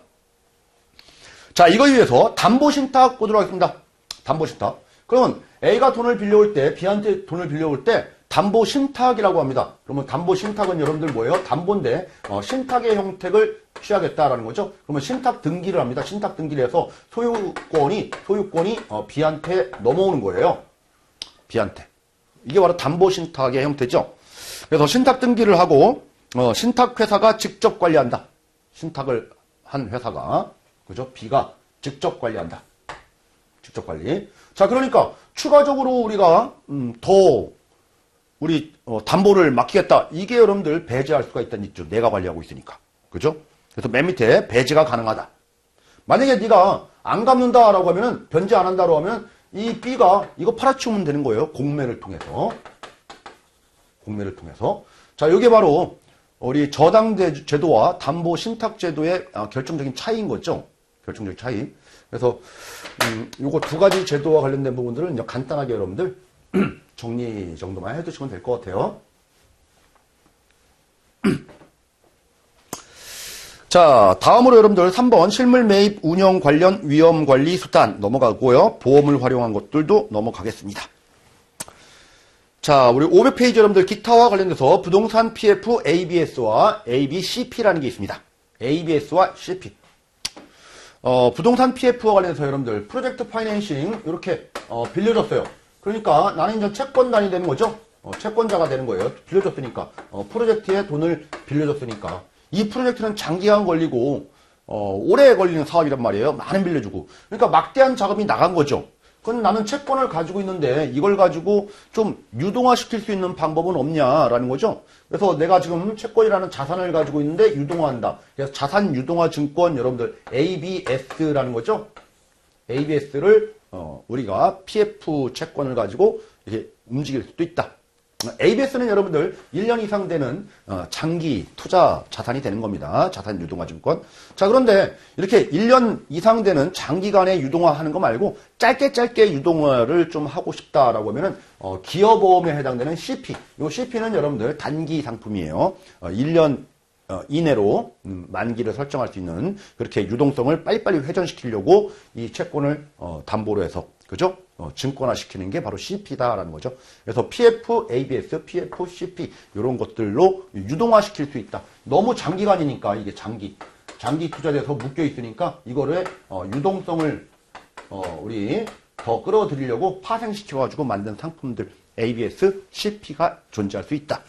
자, 이거에 위해서 담보신탁 보도록 하겠습니다. 담보신탁. 그러면 A가 돈을 빌려올 때, B한테 돈을 빌려올 때 담보신탁이라고 합니다. 그러면 담보신탁은 여러분들 뭐예요? 담보인데 신탁의 형태를 취하겠다라는 거죠. 그러면 신탁 등기를 합니다. 신탁 등기를 해서 소유권이 B한테 넘어오는 거예요. B한테. 이게 바로 담보신탁의 형태죠. 그래서 신탁 등기를 하고 신탁회사가 직접 관리한다. 신탁을 한 회사가, 그죠? B가 직접 관리한다. 직접 관리. 자, 그러니까 추가적으로 우리가 우리 담보를 맡기겠다. 이게 여러분들 배제할 수가 있다는 얘기죠. 내가 관리하고 있으니까. 그죠? 그래서 맨 밑에 배제가 가능하다. 만약에 네가 안 갚는다라고 하면은, 변제 안 한다고 하면 이 B가 이거 팔아치우면 되는 거예요. 공매를 통해서. 자, 이게 바로 우리 저당제도와 담보신탁제도의 결정적인 차이인 거죠. 결정적인 차이. 그래서 요거 두 가지 제도와 관련된 부분들은 이제 간단하게 여러분들 정리 정도만 해두시면 될 것 같아요. 자, 다음으로 여러분들 3번 실물 매입 운영 관련 위험 관리 수단 넘어가고요. 보험을 활용한 것들도 넘어가겠습니다. 자, 우리 500페이지 여러분들 기타와 관련돼서 부동산 PF ABS와 ABCP라는 게 있습니다. ABS와 CP. 부동산 PF와 관련해서 여러분들 프로젝트 파이낸싱 이렇게 빌려줬어요. 그러니까 나는 이제 채권단이 되는 거죠. 채권자가 되는 거예요. 빌려줬으니까. 프로젝트에 돈을 빌려줬으니까. 이 프로젝트는 장기간 걸리고 오래 걸리는 사업이란 말이에요. 많은 빌려주고. 그러니까 막대한 자금이 나간 거죠. 그럼 나는 채권을 가지고 있는데 이걸 가지고 좀 유동화시킬 수 있는 방법은 없냐라는 거죠. 그래서 내가 지금 채권이라는 자산을 가지고 있는데 유동화한다. 그래서 자산 유동화 증권 여러분들 ABS라는 거죠. ABS를 우리가 PF 채권을 가지고 이렇게 움직일 수도 있다. ABS는 여러분들 1년 이상 되는 장기 투자 자산이 되는 겁니다. 자산 유동화 증권. 자, 그런데 이렇게 1년 이상 되는 장기간에 유동화하는 거 말고 짧게 유동화를 좀 하고 싶다라고 하면은 기여보험에 해당되는 CP. 이 CP는 여러분들 단기 상품이에요. 1년 이내로 만기를 설정할 수 있는 그렇게 유동성을 빨리빨리 회전시키려고 이 채권을 담보로 해서 그죠? 증권화 시키는 게 바로 CP다라는 거죠. 그래서 PF, ABS, PF, CP 이런 것들로 유동화 시킬 수 있다. 너무 장기간이니까 이게 장기 투자돼서 묶여 있으니까 이거를 유동성을 우리 더 끌어들이려고 파생시켜가지고 만든 상품들 ABS, CP가 존재할 수 있다.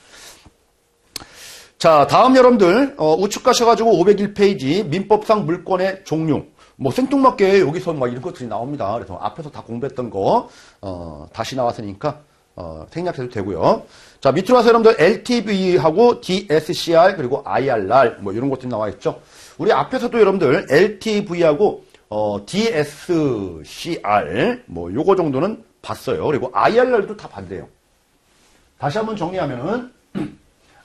자, 다음 여러분들 우측 가셔가지고 501페이지 민법상 물권의 종류. 뭐 생뚱맞게 여기서 막 이런 것들이 나옵니다. 그래서 앞에서 다 공부했던 거 다시 나왔으니까 생략해도 되고요. 자, 밑으로 가서 여러분들 LTV하고 DSCR 그리고 IRR 뭐 이런 것들이 나와 있죠. 우리 앞에서도 여러분들 LTV하고 DSCR 뭐 요거 정도는 봤어요. 그리고 IRR도 다 봤대요. 다시 한번 정리하면은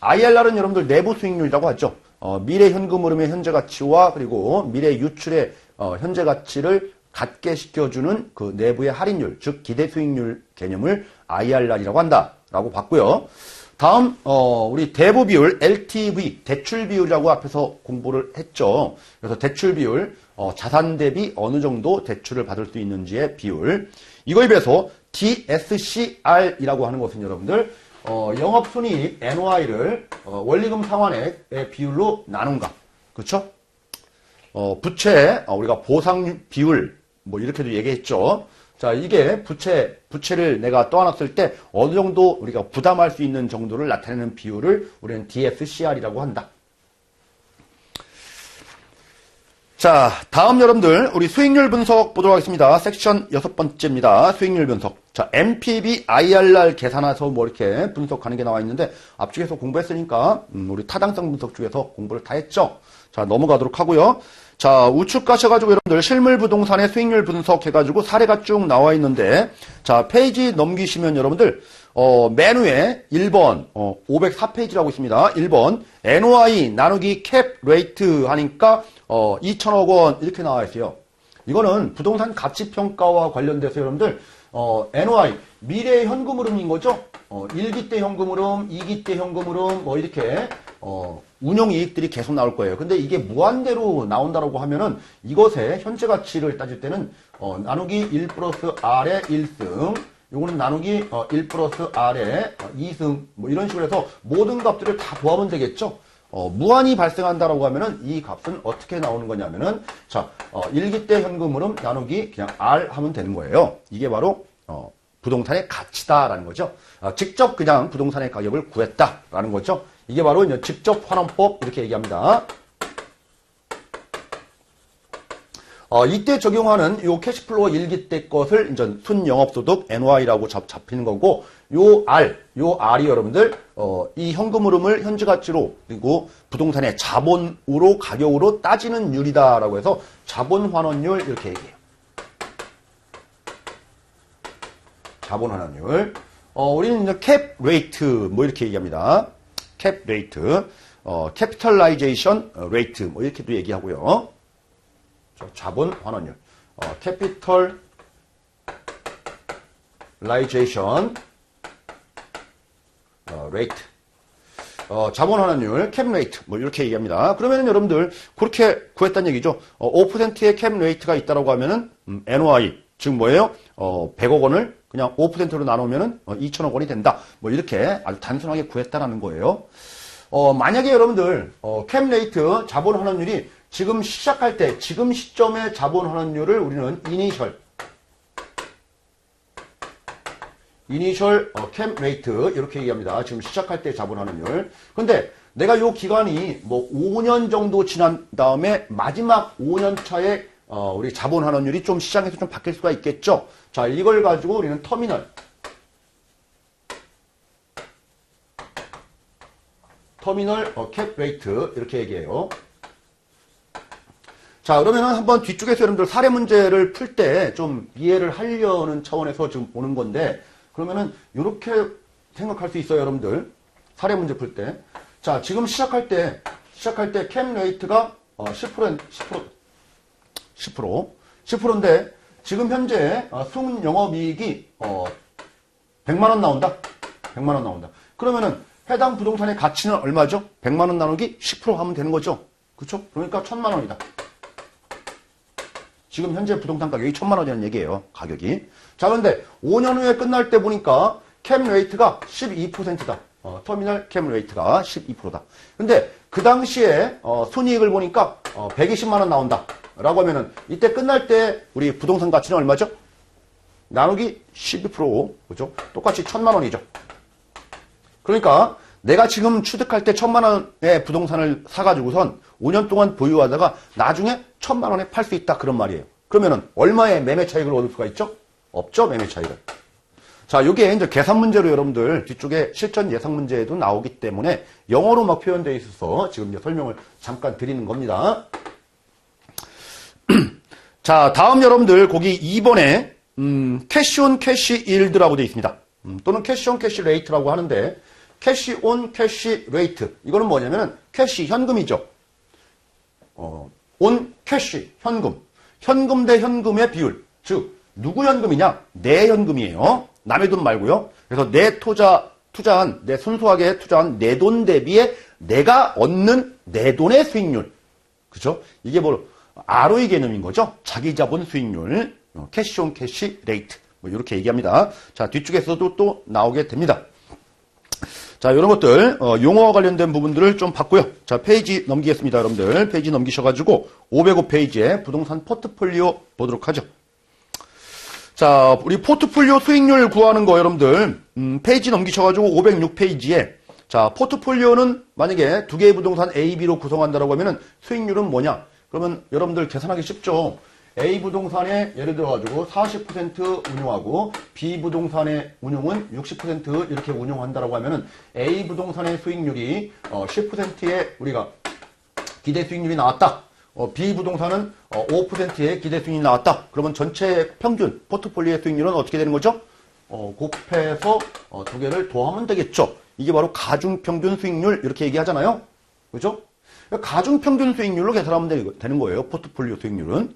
IRR은 여러분들 내부 수익률이라고 하죠. 미래 현금 흐름의 현재 가치와 그리고 미래 유출의 현재 가치를 같게 시켜주는 그 내부의 할인율, 즉 기대 수익률 개념을 IRR이라고 한다라고 봤고요. 다음 우리 대부 비율 LTV, 대출 비율이라고 앞에서 공부를 했죠. 그래서 대출 비율, 자산 대비 어느 정도 대출을 받을 수 있는지의 비율. 이거에 비해서 DSCR이라고 하는 것은 여러분들 영업순이익 NOI를 원리금 상환액의 비율로 나눈 값. 그렇죠? 부채 우리가 보상 비율 뭐 이렇게도 얘기했죠. 자, 이게 부채를 내가 떠안았을 때 어느 정도 우리가 부담할 수 있는 정도를 나타내는 비율을 우리는 DSCR이라고 한다. 자, 다음 여러분들 우리 수익률 분석 보도록 하겠습니다. 섹션 6번째입니다. 수익률 분석. 자, NPV, IRR 계산해서 뭐 이렇게 분석하는 게 나와 있는데 앞쪽에서 공부했으니까 우리 타당성 분석 중에서 공부를 다 했죠. 자, 넘어가도록 하고요. 자, 우측 가셔가지고 여러분들 실물 부동산의 수익률 분석해가지고 사례가 쭉 나와 있는데 자, 페이지 넘기시면 여러분들 맨 위에 1번 504페이지라고 있습니다. 1번 NOI 나누기 캡 레이트 하니까 2천억 원 이렇게 나와 있어요. 이거는 부동산 가치평가와 관련돼서 여러분들 NOI 미래 현금 흐름인 거죠. 1기 때 현금 흐름, 2기 때 현금 흐름 뭐 이렇게 운용 이익들이 계속 나올 거예요. 근데 이게 무한대로 나온다라고 하면은 이것의 현재 가치를 따질 때는 나누기 1 플러스 R의 1승 요거는 나누기 1 플러스 R의 2승 뭐 이런 식으로 해서 모든 값들을 다 도하면 되겠죠. 무한히 발생한다라고 하면은 이 값은 어떻게 나오는 거냐면은 자 1기 때 현금 흐름 나누기 그냥 R 하면 되는 거예요. 이게 바로 부동산의 가치다라는 거죠. 직접 그냥 부동산의 가격을 구했다라는 거죠. 이게 바로 이제 직접 환원법 이렇게 얘기합니다. 이때 적용하는 요 캐시플로우 1기 때 것을 이제 순영업소득 NOI라고 잡히는 거고 요 R이 여러분들 이 현금 흐름을 현재 가치로 그리고 부동산의 자본으로 가격으로 따지는 율이다라고 해서 자본 환원율 이렇게 얘기해요. 자본 환원율. 우리는 이제 캡 레이트 뭐 이렇게 얘기합니다. 캡 레이트, 캐피털라이제이션 레이트 뭐 이렇게도 얘기하고요. 자본 환원율, 캐피털라이제이션 레이트. 자본 환원율, 캡 레이트, 뭐 이렇게 얘기합니다. 그러면은 여러분들 그렇게 구했다는 얘기죠. 5%의 캡 레이트가 있다라고 하면은 NOI, 즉 뭐예요? 100억 원을 그냥 5%로 나누면은 2천억 원이 된다. 뭐 이렇게 아주 단순하게 구했다라는 거예요. 만약에 여러분들 캡 레이트, 자본 환원율이 지금 시작할 때, 지금 시점의 자본 환원율을 우리는 이니셜 캡 레이트 이렇게 얘기합니다. 지금 시작할 때 자본 환원율. 근데 내가 요 기간이 뭐 5년 정도 지난 다음에 마지막 5년 차에 우리 자본 환원율이 좀 시장에서 좀 바뀔 수가 있겠죠. 자, 이걸 가지고 우리는 터미널 캡 레이트 이렇게 얘기해요. 자, 그러면은 한번 뒤쪽에서 여러분들 사례 문제를 풀 때 좀 이해를 하려는 차원에서 지금 보는 건데, 그러면은 이렇게 생각할 수 있어요, 여러분들. 사례 문제 풀 때. 자, 지금 시작할 때 캡 레이트가 10%인데 지금 현재 순 영업이익이 100만 원 나온다. 100만 원 나온다. 그러면은 해당 부동산의 가치는 얼마죠? 100만 원 나누기 10% 하면 되는 거죠. 그렇죠? 그러니까 1000만 원이다. 지금 현재 부동산 가격이 1000만 원이라는 얘기예요. 가격이. 자, 그런데 5년 후에 끝날 때 보니까 캡 레이트가 12%다. 터미널 캡 레이트가 12%다. 근데 그 당시에 순이익을 보니까 120만 원 나온다. 라고 하면은 이때 끝날 때 우리 부동산 가치는 얼마죠? 나누기 12%. 그죠? 똑같이 1000만 원이죠. 그러니까 내가 지금 취득할 때 1000만 원의 부동산을 사가지고선 5년 동안 보유하다가 나중에 1000만 원에 팔 수 있다. 그런 말이에요. 그러면은 얼마의 매매 차익을 얻을 수가 있죠? 없죠, 매매 차익을. 자, 요게 이제 계산 문제로 여러분들 뒤쪽에 실전 예상 문제에도 나오기 때문에 영어로 막 표현되어 있어서 지금 이제 설명을 잠깐 드리는 겁니다. 자, 다음 여러분들 거기 2번에 캐시 온 캐시 일드라고 되어 있습니다. 또는 캐시 온 캐시 레이트라고 하는데, 캐시 온 캐시 레이트, 이거는 뭐냐면은 캐시 현금이죠. 온 캐시 현금 대 현금의 비율, 즉 누구 현금이냐? 내 현금이에요. 남의 돈 말고요. 그래서 내 순수하게 투자한 내 돈 대비에 내가 얻는 내 돈의 수익률, 그죠? 이게 뭐 ROE 개념인 거죠. 자기 자본 수익률, 캐시 온 캐시 레이트, 뭐 이렇게 얘기합니다. 자, 뒤쪽에서도 또 나오게 됩니다. 자, 이런 것들 용어와 관련된 부분들을 좀 봤고요. 자, 페이지 넘기겠습니다, 여러분들. 페이지 넘기셔가지고 505페이지에 부동산 포트폴리오 보도록 하죠. 자, 우리 포트폴리오 수익률 구하는 거 여러분들 페이지 넘기셔가지고 506페이지에 자, 포트폴리오는 만약에 두 개의 부동산 A, B로 구성한다라고 하면은 수익률은 뭐냐? 그러면 여러분들 계산하기 쉽죠. A 부동산에 예를 들어가지고 40% 운용하고 B 부동산의 운용은 60% 이렇게 운용한다라고 하면은 A 부동산의 수익률이 10%의 우리가 기대 수익률이 나왔다. B 부동산은 5%의 기대 수익률이 나왔다. 그러면 전체 평균 포트폴리오의 수익률은 어떻게 되는 거죠? 곱해서 두 개를 더하면 되겠죠. 이게 바로 가중평균 수익률 이렇게 얘기하잖아요. 그죠? 가중평균 수익률로 계산하면 되는 거예요. 포트폴리오 수익률은.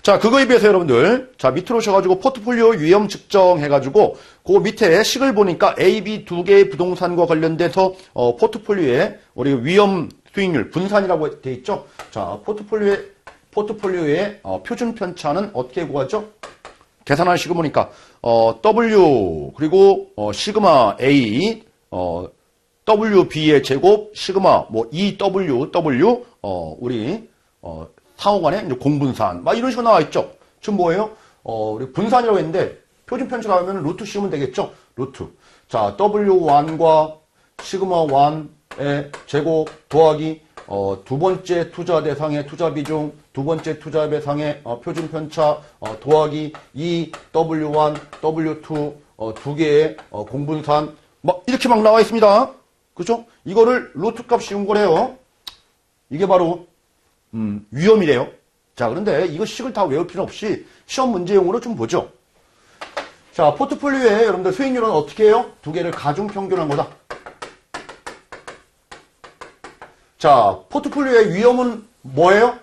자, 그거에 비해서 여러분들, 자, 밑으로 오셔가지고 포트폴리오 위험 측정해가지고, 그 밑에 식을 보니까 A, B 두 개의 부동산과 관련돼서, 포트폴리오에 우리 위험 수익률, 분산이라고 되어 있죠? 자, 포트폴리오의 표준 편차는 어떻게 구하죠? 계산하는 식을 보니까, W, 그리고, 시그마 A, WB의 제곱, 시그마, 뭐, EW, W, 우리, 상호간에 이제 공분산, 막 이런 식으로 나와 있죠. 지금 뭐예요? 우리 분산이라고 했는데, 표준 편차 나오면 루트 씌우면 되겠죠? 루트. 자, W1과 시그마 1의 제곱 더하기, 두 번째 투자 대상의 투자 비중, 두 번째 투자 대상의 표준 편차, 더하기 2W1, W2, 두 개의 공분산, 막 이렇게 막 나와 있습니다. 그죠? 이거를 루트 값 씌운 거래요. 이게 바로 위험이래요. 자, 그런데 이거 식을 다 외울 필요 없이 시험 문제용으로 좀 보죠. 자, 포트폴리오에 여러분들 수익률은 어떻게 해요? 두 개를 가중평균한 거다. 자, 포트폴리오의 위험은 뭐예요?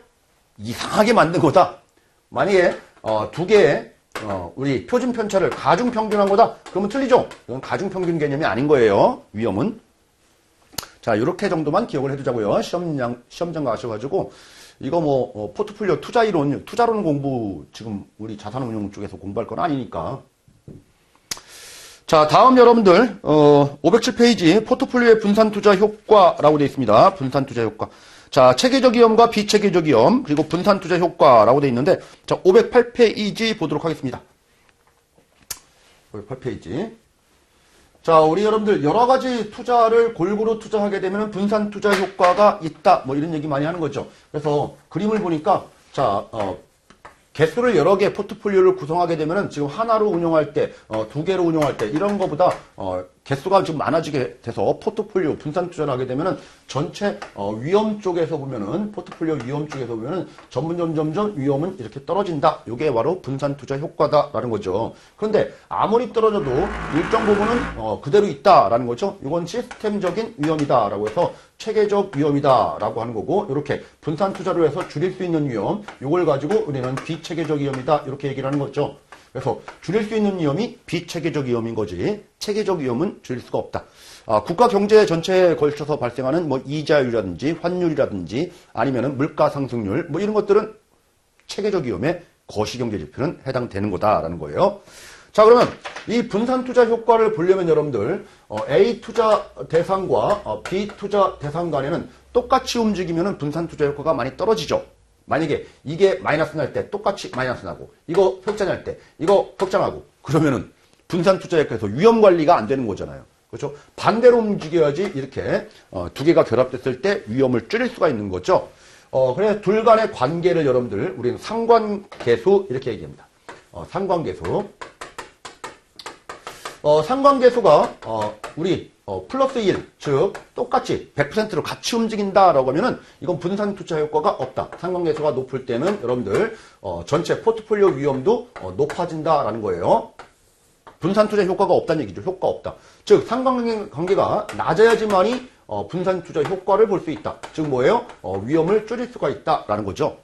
이상하게 만든 거다. 만약에 두 개의 우리 표준 편차를 가중평균한 거다. 그러면 틀리죠? 이건 가중평균 개념이 아닌 거예요. 위험은. 자, 이렇게 정도만 기억을 해두자고요. 시험장 가셔가지고 이거 뭐 포트폴리오 투자론 공부 지금 우리 자산운용 쪽에서 공부할 건 아니니까. 자, 다음 여러분들 507페이지 포트폴리오의 분산투자 효과라고 되어 있습니다. 분산투자 효과. 자, 체계적 위험과 비체계적 위험 그리고 분산투자 효과라고 되어 있는데 자, 508페이지 보도록 하겠습니다. 508페이지. 자, 우리 여러분들 여러 가지 투자를 골고루 투자하게 되면 분산투자 효과가 있다. 뭐 이런 얘기 많이 하는 거죠. 그래서 그림을 보니까 자, 개수를 여러 개 포트폴리오를 구성하게 되면은 지금 하나로 운용할 때, 두 개로 운용할 때 이런 거보다 개수가 좀 많아지게 돼서 포트폴리오 분산 투자를 하게 되면은 전체 위험 쪽에서 보면은 포트폴리오 위험 쪽에서 보면은 점점 위험은 이렇게 떨어진다. 이게 바로 분산 투자 효과다라는 거죠. 그런데 아무리 떨어져도 일정 부분은 그대로 있다라는 거죠. 이건 시스템적인 위험이다라고 해서 체계적 위험이다라고 하는 거고 이렇게 분산 투자로 해서 줄일 수 있는 위험 이걸 가지고 우리는 비체계적 위험이다 이렇게 얘기를 하는 거죠. 그래서 줄일 수 있는 위험이 비체계적 위험인 거지 체계적 위험은 줄일 수가 없다. 국가 경제 전체에 걸쳐서 발생하는 뭐 이자율이라든지 환율이라든지 아니면은 물가 상승률 뭐 이런 것들은 체계적 위험에 거시경제 지표는 해당되는 거다라는 거예요. 자, 그러면 이 분산 투자 효과를 보려면 여러분들 A 투자 대상과 B 투자 대상 간에는 똑같이 움직이면은 분산 투자 효과가 많이 떨어지죠. 만약에 이게 마이너스 날 때 똑같이 마이너스 나고 이거 흑자 날 때 이거 흑자 나고 그러면은 분산 투자 효과에서 위험 관리가 안 되는 거잖아요. 그렇죠? 반대로 움직여야지 이렇게 두 개가 결합됐을 때 위험을 줄일 수가 있는 거죠. 그래서 둘 간의 관계를 여러분들 우리는 상관계수 이렇게 얘기합니다. 상관계수. 상관계수가 우리 플러스 1, 즉 똑같이 100%로 같이 움직인다라고 하면은 이건 분산 투자 효과가 없다. 상관계수가 높을 때는 여러분들 전체 포트폴리오 위험도 높아진다라는 거예요. 분산 투자 효과가 없다는 얘기죠. 효과 없다. 즉 상관관계가 낮아야지만이 분산 투자 효과를 볼 수 있다. 즉 뭐예요? 위험을 줄일 수가 있다라는 거죠.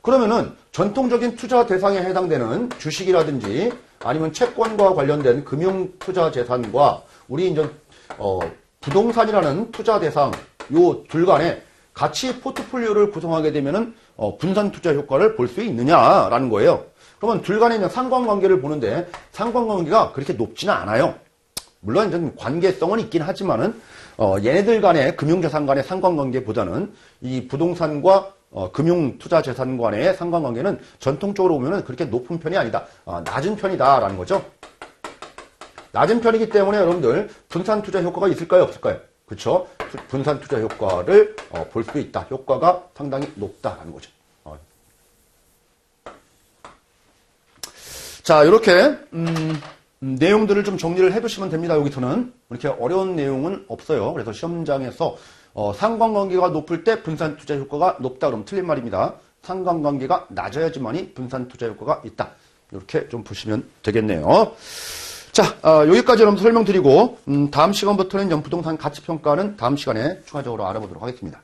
그러면은 전통적인 투자 대상에 해당되는 주식이라든지 아니면 채권과 관련된 금융 투자 재산과 우리 이제 부동산이라는 투자 대상 요 둘 간에 같이 포트폴리오를 구성하게 되면은 분산 투자 효과를 볼 수 있느냐라는 거예요. 그러면 둘 간에 있는 상관관계를 보는데 상관관계가 그렇게 높지는 않아요. 물론 이제 관계성은 있긴 하지만은 얘네들 간의 금융자산 간의 상관관계보다는 이 부동산과 금융투자재산 간의 상관관계는 전통적으로 보면은 그렇게 높은 편이 아니다. 낮은 편이다라는 거죠. 낮은 편이기 때문에 여러분들 분산투자 효과가 있을까요? 없을까요? 그렇죠? 분산투자 효과를 볼 수 있다. 효과가 상당히 높다라는 거죠. 자, 이렇게 내용들을 좀 정리를 해두시면 됩니다. 여기서는 이렇게 어려운 내용은 없어요. 그래서 시험장에서 상관관계가 높을 때 분산투자 효과가 높다 그러면 틀린 말입니다. 상관관계가 낮아야지만이 분산투자 효과가 있다. 이렇게 좀 보시면 되겠네요. 자, 여기까지 여러분 설명드리고 다음 시간부터는 부동산 가치평가는 다음 시간에 추가적으로 알아보도록 하겠습니다.